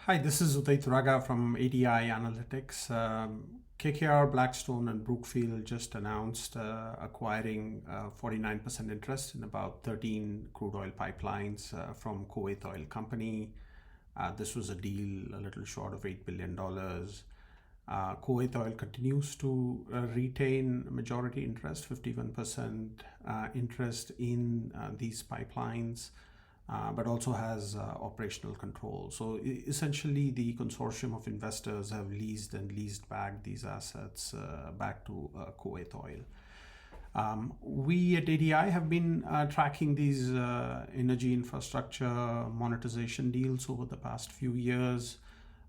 Hi, this is Uday Turaga from ADI Analytics. KKR, Blackstone, and Brookfield just announced acquiring 49% interest in about 13 crude oil pipelines from Kuwait Oil Company. This was a deal a little short of $8 billion. Kuwait Oil continues to retain majority interest, 51% interest in these pipelines. But also has operational control. So essentially, the consortium of investors have leased back these assets back to Kuwait Oil. We at ADI have been tracking these energy infrastructure monetization deals over the past few years.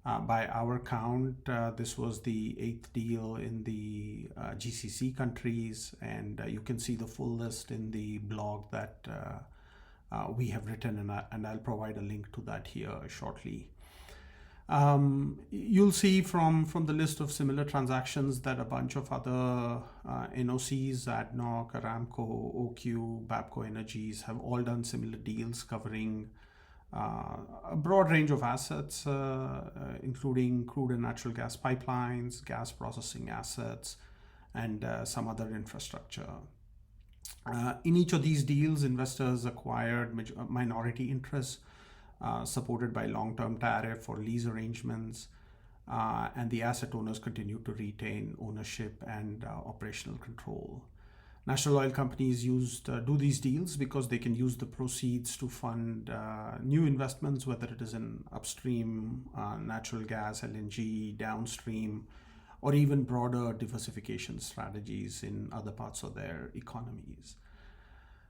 By our count, this was the 8th deal in the GCC countries, and you can see the full list in the blog that we have written, and I'll provide a link to that here shortly. You'll see from the list of similar transactions that a bunch of other NOCs, ADNOC, Aramco, OQ, Babco Energies have all done similar deals covering a broad range of assets, including crude and natural gas pipelines, gas processing assets, and some other infrastructure. In each of these deals, investors acquired minority interests supported by long-term tariff or lease arrangements, and the asset owners continue to retain ownership and operational control. National oil companies do these deals because they can use the proceeds to fund new investments, whether it is in upstream, natural gas, LNG, downstream, or even broader diversification strategies in other parts of their economies.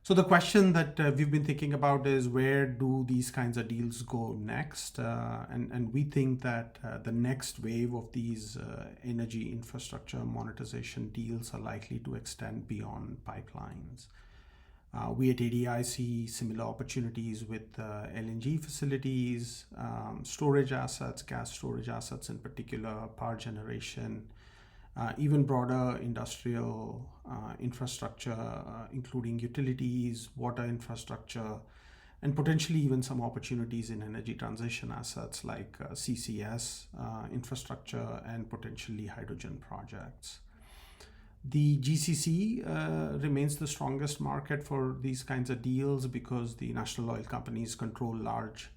So the question that we've been thinking about is, where do these kinds of deals go next? And we think that the next wave of these energy infrastructure monetization deals are likely to extend beyond pipelines. We at ADI see similar opportunities with LNG facilities, storage assets, gas storage assets in particular, power generation, even broader industrial infrastructure, including utilities, water infrastructure, and potentially even some opportunities in energy transition assets like CCS infrastructure and potentially hydrogen projects. The GCC remains the strongest market for these kinds of deals because the national oil companies control large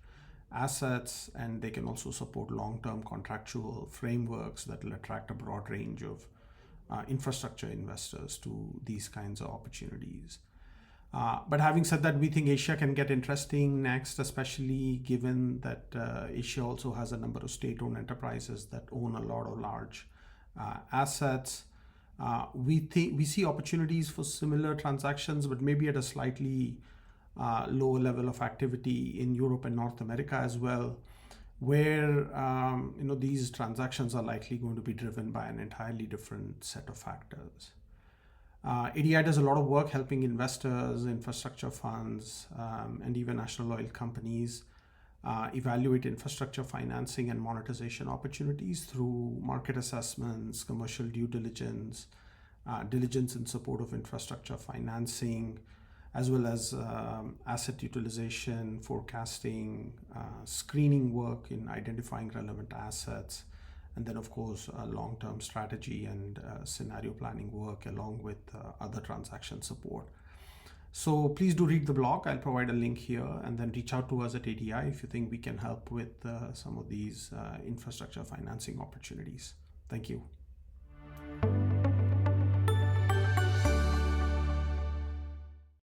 assets, and they can also support long-term contractual frameworks that will attract a broad range of infrastructure investors to these kinds of opportunities. But having said that, we think Asia can get interesting next, especially given that Asia also has a number of state-owned enterprises that own a lot of large assets. We see opportunities for similar transactions, but maybe at a slightly lower level of activity in Europe and North America as well, where these transactions are likely going to be driven by an entirely different set of factors. ADI does a lot of work helping investors, infrastructure funds, and even national oil companies evaluate infrastructure financing and monetization opportunities through market assessments, commercial due diligence, diligence in support of infrastructure financing, as well as asset utilization, forecasting, screening work in identifying relevant assets, and then of course long-term strategy and scenario planning work along with other transaction support. So please do read the blog. I'll provide a link here, and then reach out to us at ADI if you think we can help with some of these infrastructure financing opportunities. Thank you.